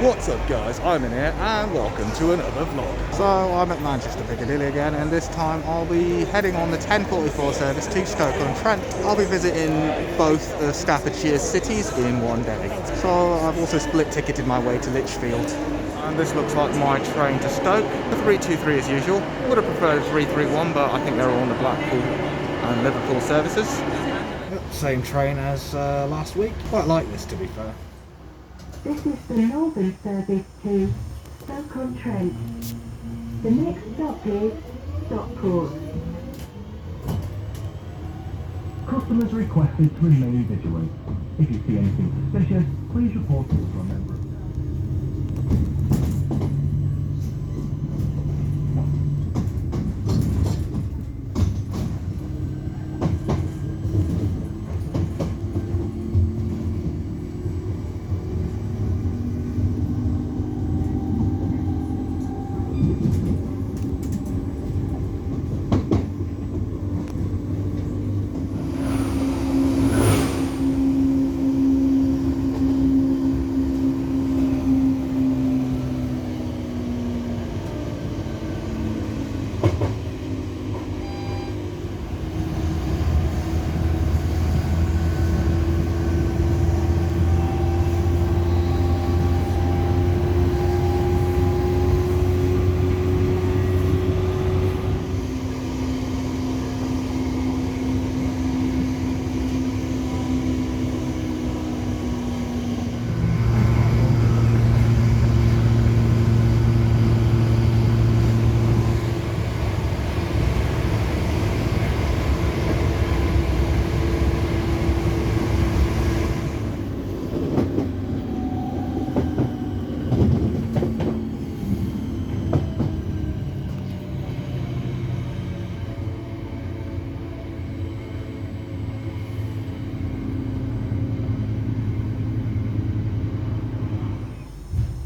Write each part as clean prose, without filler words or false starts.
What's up guys, I'm in here and welcome to another vlog. So I'm at Manchester Piccadilly again, and this time I'll be heading on the 10:44 service to Stoke-on-Trent. I'll be visiting both Staffordshire cities in one day. So I've also split ticketed my way to Lichfield. And this looks like my train to Stoke. 323 as usual. Would have preferred 331, but I think they're all on the Blackpool and Liverpool services. Same train as last week. Quite like this, to be fair. This is the northern service to Stoke-on-Trent. The next stop is Stockport. Customers requested to remain vigilant. If you see anything suspicious, please report it to a member of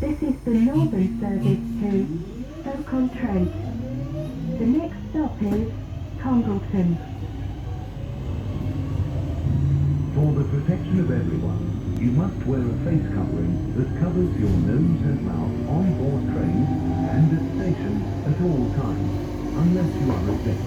This is the northern service to Stoke-on-Trent. The next stop is Congleton. For the protection of everyone, you must wear a face covering that covers your nose and mouth on board trains and at stations at all times, unless you are a guest.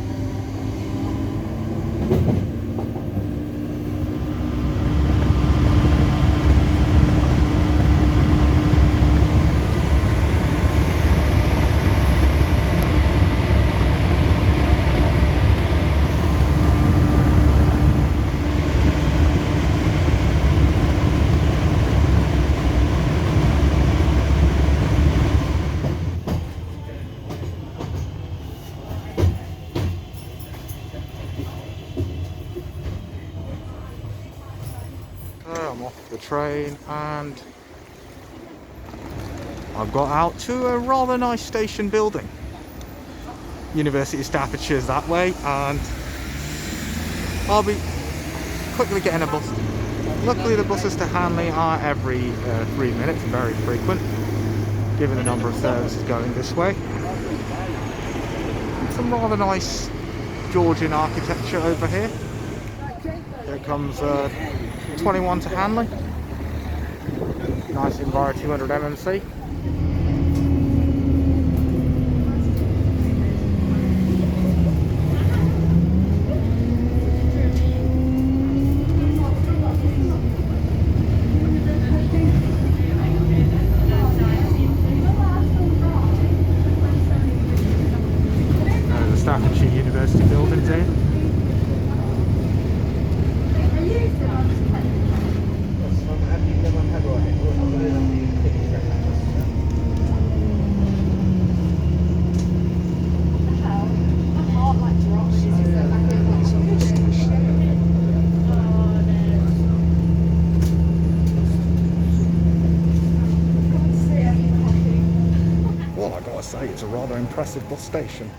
I'm off the train and I've got out to a rather nice station building. University of Staffordshire's that way, and I'll be quickly getting a bus. Luckily the buses to Hanley are every 3 minutes, very frequent, given the number of services going this way. Some rather nice Georgian architecture over here. Here comes 21 to Hanley. Nice Enviro 200 MMC. The Staffordshire University buildings here. Well, I gotta say, it's a rather impressive bus station.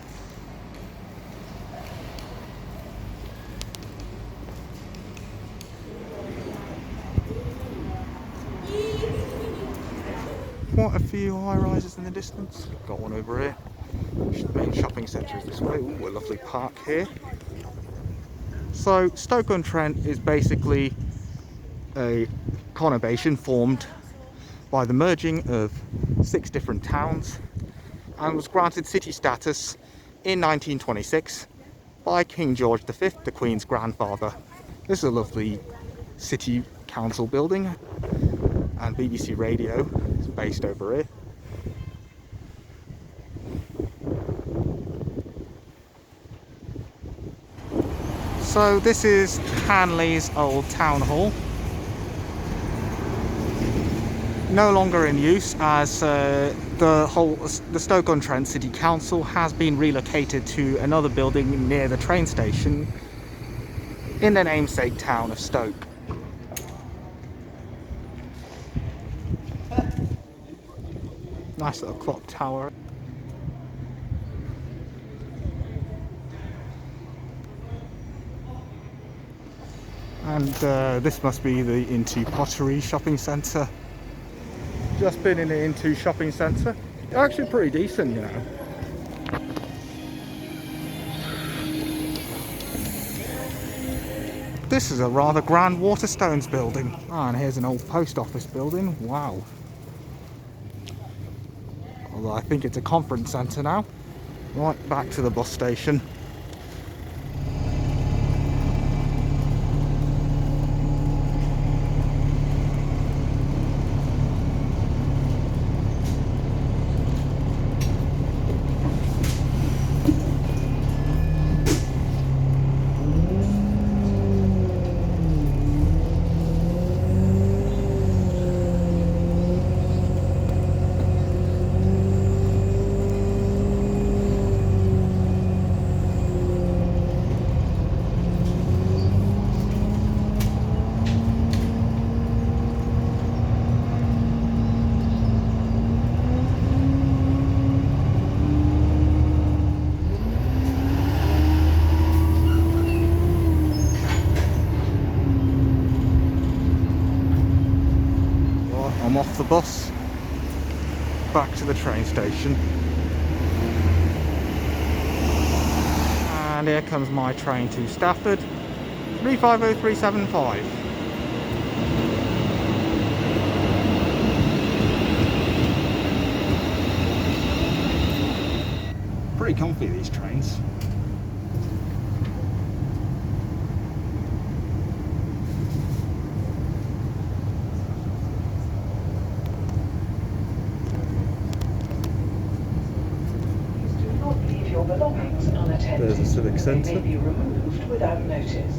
Quite a few high rises in the distance. Got one over here. The main shopping centre is this way. Ooh, a lovely park here. So Stoke-on-Trent is basically a conurbation formed by the merging of 6 different towns and was granted city status in 1926 by King George V, the Queen's grandfather. This is a lovely city council building, and BBC Radio is based over here. So this is Hanley's old town hall. No longer in use, as the Stoke-on-Trent City Council has been relocated to another building near the train station in the namesake town of Stoke. Nice little clock tower. And this must be the Into Pottery shopping centre. Just been in the Into shopping centre. Actually pretty decent, you know. This is a rather grand Waterstones building. Ah, and here's an old post office building. Wow. Although I think it's a conference centre now. Right, back to the bus station. I'm off the bus, back to the train station, and here comes my train to Stafford, 350375. Pretty comfy, these trains. Belongings unattended. There's a civic centre. They may be removed without notice.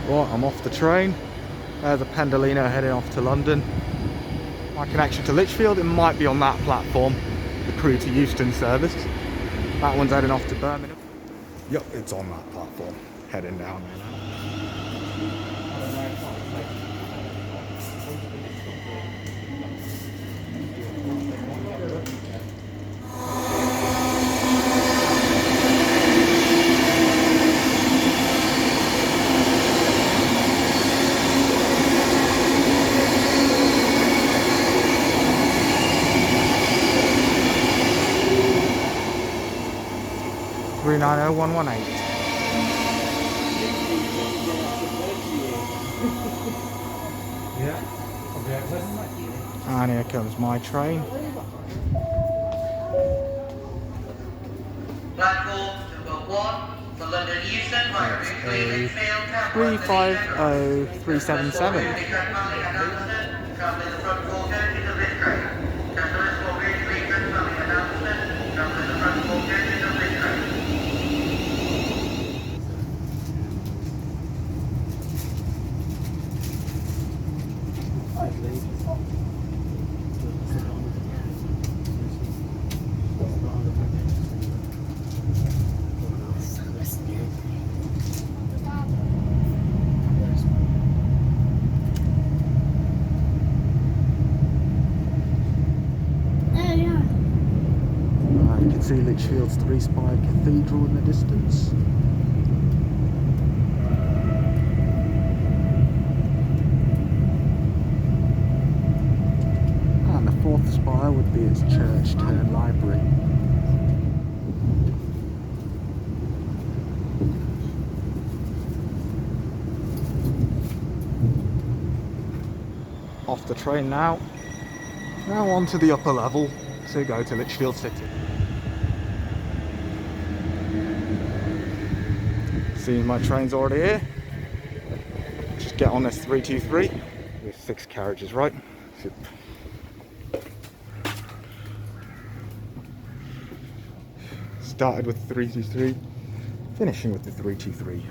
Right, I'm off the train. There's a Pendolino heading off to London. My connection to Lichfield, it might be on that platform. The Crewe to Euston service. That one's heading off to Birmingham. Yep, it's on that platform, heading down there now. And here comes my train. Platform number 1 for London Euston, via route 3 Lichfield, 350377. Travelling the front 4 coaches of this train. Customers for route 3 Trent-Valley announcement, travelling the front 4 coaches of this train. You can see Lichfield's three-spired cathedral in the distance. north spire would be its church turned library. Off the train now. Now on to the upper level to go to Lichfield City. Seeing my train's already here. Just get on this 323 with 6 carriages, right? Started with 323, finishing with the 323.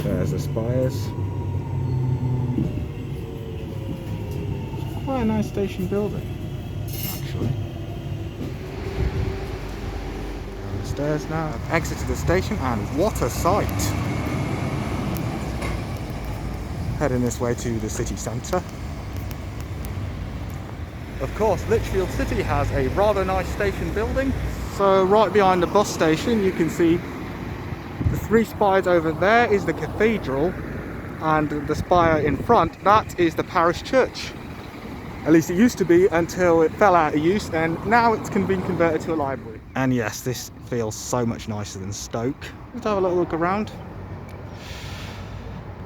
There's the spires. It's quite a nice station building, actually. Down the stairs now. I've exited the station, and what a sight! Heading this way to the city centre. Of course, Lichfield City has a rather nice station building. So right behind the bus station you can see the 3 spires. Over there is the cathedral, and the spire in front, that is the parish church. At least it used to be until it fell out of use, and now it's been converted to a library. And yes, this feels so much nicer than Stoke. Let's have a little look around.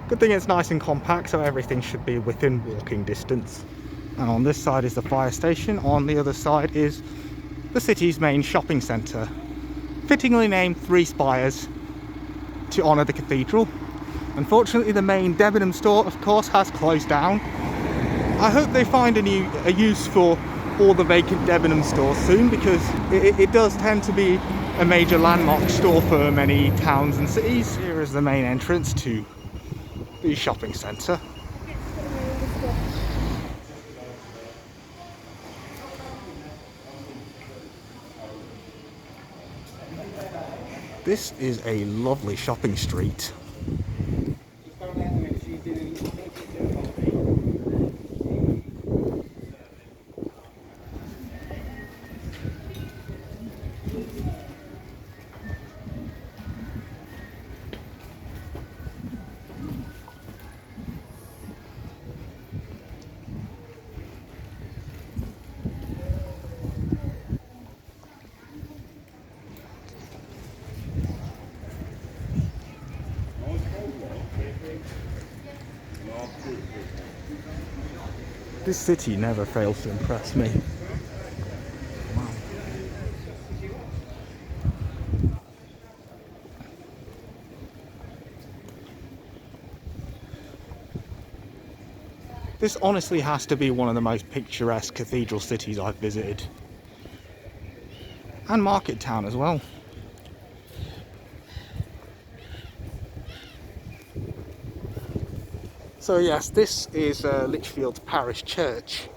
Good thing it's nice and compact, so everything should be within walking distance. And on this side is the fire station, on the other side is the city's main shopping centre, fittingly named 3 Spires to honour the cathedral. Unfortunately, the main Debenham store, of course, has closed down. I hope they find a use for all the vacant Debenham stores soon, because it does tend to be a major landmark store for many towns and cities. Here is the main entrance to the shopping centre. This is a lovely shopping street. This city never fails to impress me. Wow. This honestly has to be one of the most picturesque cathedral cities I've visited. And market town as well. So yes, this is Lichfield's parish church.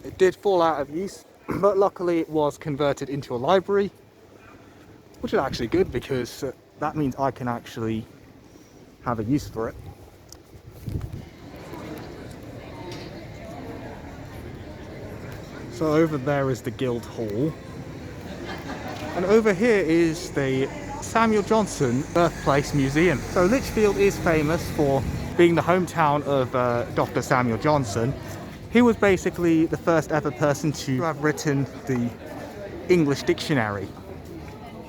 It did fall out of use, but luckily it was converted into a library, which is actually good, because that means I can actually have a use for it. So over there is the Guildhall, and over here is the Samuel Johnson Birthplace Museum. So Lichfield is famous for being the hometown of Dr. Samuel Johnson. He was basically the first ever person to have written the English dictionary.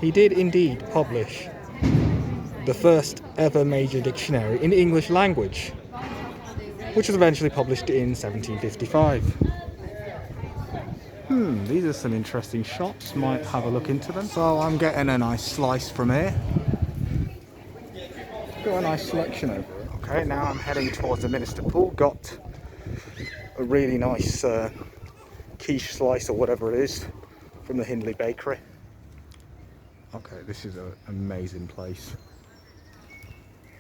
He did indeed publish the first ever major dictionary in the English language, which was eventually published in 1755. These are some interesting shops, might have a look into them. So I'm getting a nice slice from here. Got a nice selection over here. Okay, now I'm heading towards the Minister Pool. Got a really nice quiche slice or whatever it is from the Hindley Bakery. Okay, this is an amazing place.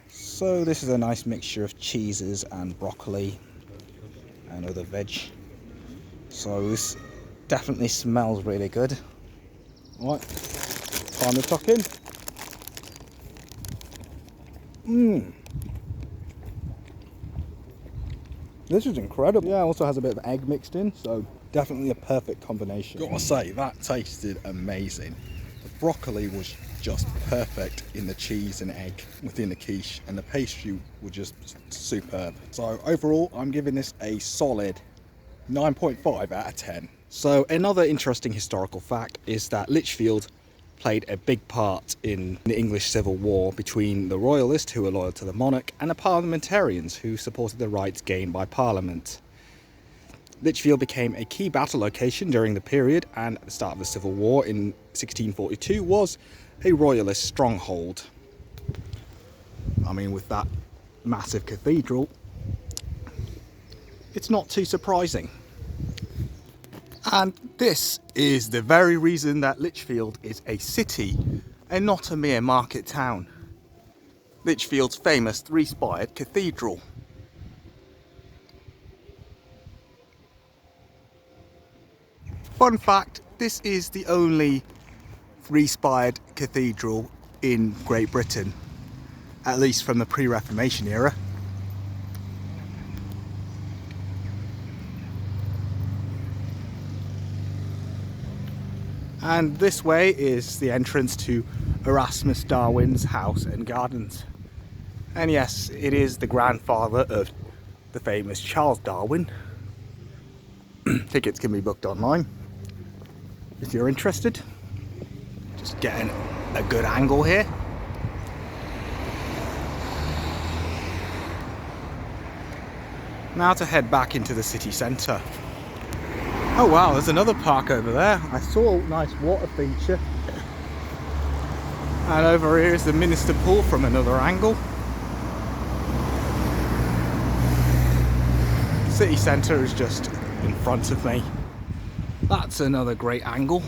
So this is a nice mixture of cheeses and broccoli and other veg. So this definitely smells really good. Right, time to tuck in. This is incredible. Yeah, also has a bit of egg mixed in, so definitely a perfect combination. Gotta say, that tasted amazing. The broccoli was just perfect in the cheese and egg within the quiche, and the pastry was just superb. So overall, I'm giving this a solid 9.5 out of 10. So another interesting historical fact is that Lichfield played a big part in the English Civil War between the royalists, who were loyal to the monarch, and the parliamentarians, who supported the rights gained by Parliament. Lichfield became a key battle location during the period, and at the start of the Civil War in 1642 was a royalist stronghold. I mean, with that massive cathedral, it's not too surprising. And this is the very reason that Lichfield is a city and not a mere market town. Lichfield's famous three-spired cathedral. Fun fact, this is the only three-spired cathedral in Great Britain, at least from the pre-Reformation era. And this way is the entrance to Erasmus Darwin's house and gardens. And yes, it is the grandfather of the famous Charles Darwin. Tickets can be booked online if you're interested. Just getting a good angle here. Now to head back into the city centre. Oh wow, there's another park over there. I saw a nice water feature. And over here is the Minister Pool from another angle. City centre is just in front of me. That's another great angle.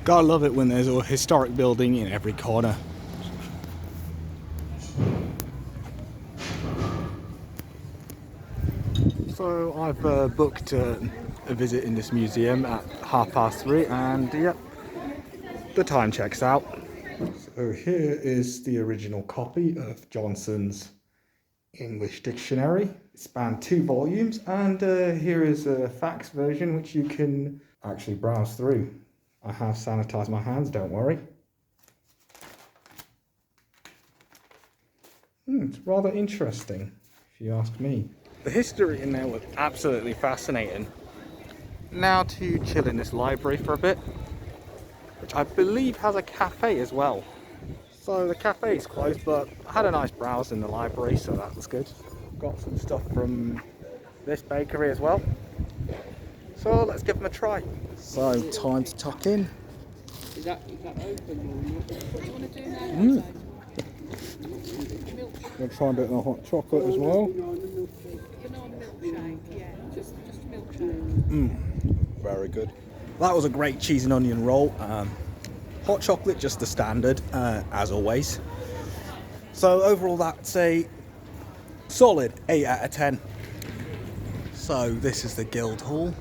Gotta love it when there's a historic building in every corner. So I've booked a visit in this museum at 3:30, and yep, the time checks out. So here is the original copy of Johnson's English Dictionary. It spanned 2 volumes, and here is a fax version which you can actually browse through. I have sanitised my hands, don't worry. It's rather interesting, if you ask me. The history in there was absolutely fascinating. Now to chill in this library for a bit, which I believe has a cafe as well. So the cafe is closed, but I had a nice browse in the library, so that was good. Got some stuff from this bakery as well. So let's give them a try. So time to tuck in. Is that open? What do you want to do now? I'm going to try a bit of hot chocolate as well. Banana milkshake, yeah, just a milkshake. Very good. That was a great cheese and onion roll. Hot chocolate, just the standard, as always. So overall, that's a solid 8 out of 10. So this is the Guildhall.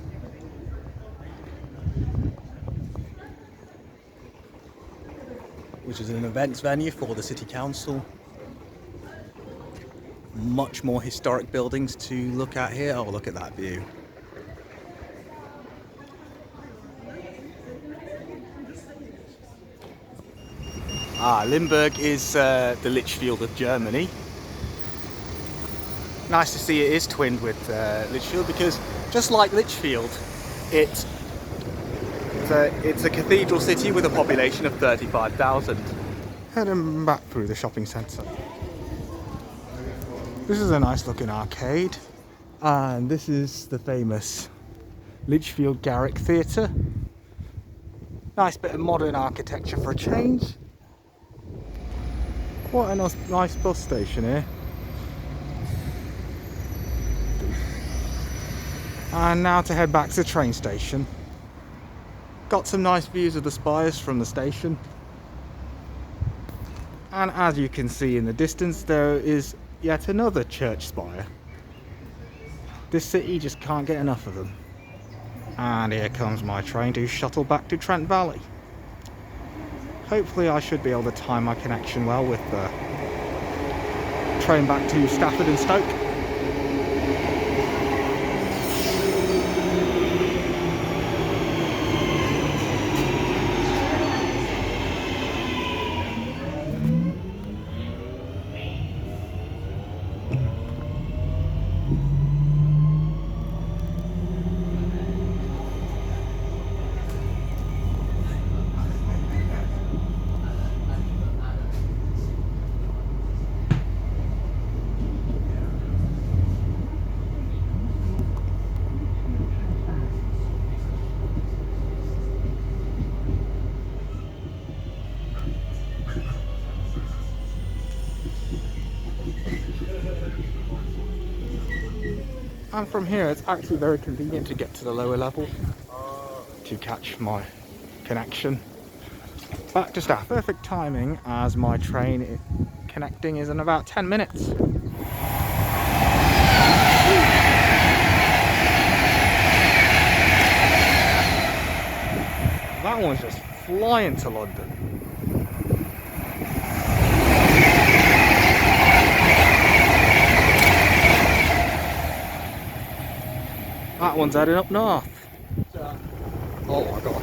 Which is an events venue for the City Council. Much more historic buildings to look at here. Oh, look at that view. Limburg is the Lichfield of Germany. Nice to see it is twinned with Lichfield, because just like Lichfield, it's a cathedral city with a population of 35,000. Heading back through the shopping centre. This is a nice looking arcade, and this is the famous Lichfield Garrick Theatre. Nice bit of modern architecture for a change. Quite a nice bus station here. And now to head back to the train station. Got some nice views of the spires from the station. And as you can see in the distance, there is yet another church spire. This city just can't get enough of them. And here comes my train to shuttle back to Trent Valley. Hopefully I should be able to time my connection well with the train back to Stafford and Stoke. And from here it's actually very convenient to get to the lower level to catch my connection back to Stafford. Perfect timing as my train connecting is in about 10 minutes. That one's just flying to London. That one's heading up north. Oh my god.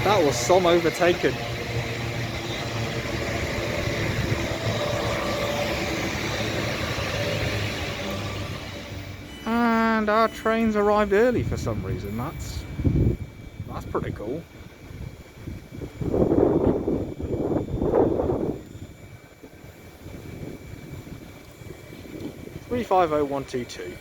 That was some overtaken. And our train's arrived early for some reason. That's pretty cool. Three 50122.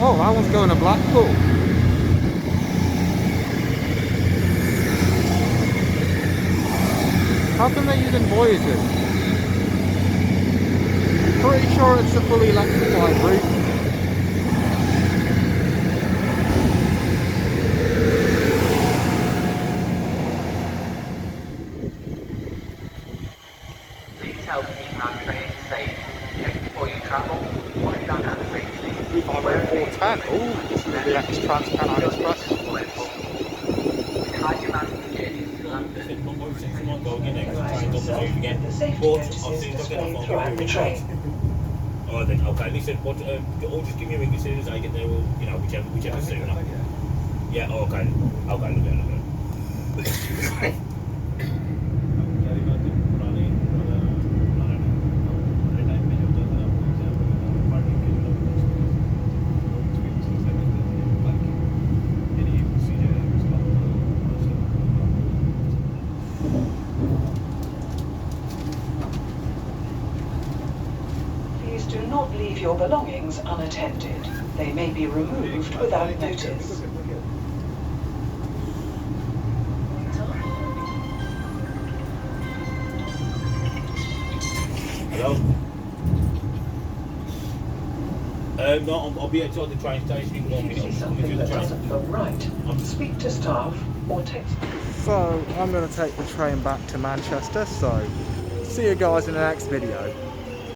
Oh, that one's going to Blackpool. How come they're using Voyagers? Pretty sure it's a fully electrified route. Please help keep our train safe. Check before you travel. Wind down and safely. 410. Oh, this is the X-Trans-Pennine Express. Hide your man from the journey to London. The safety notices displayed throughout the train. Oh, then okay. Listen, what? Or just give me a ring as soon as I get there. Or you know, whichever sooner. Yeah. Oh, okay. Okay. Look at it. do not leave your belongings unattended. They may be removed without notice. Hello? No, I'll be at the train station in 1 If you minute. see I'm coming something through the that train. doesn't look right, speak to staff or text. So I'm going to take the train back to Manchester, so see you guys in the next video.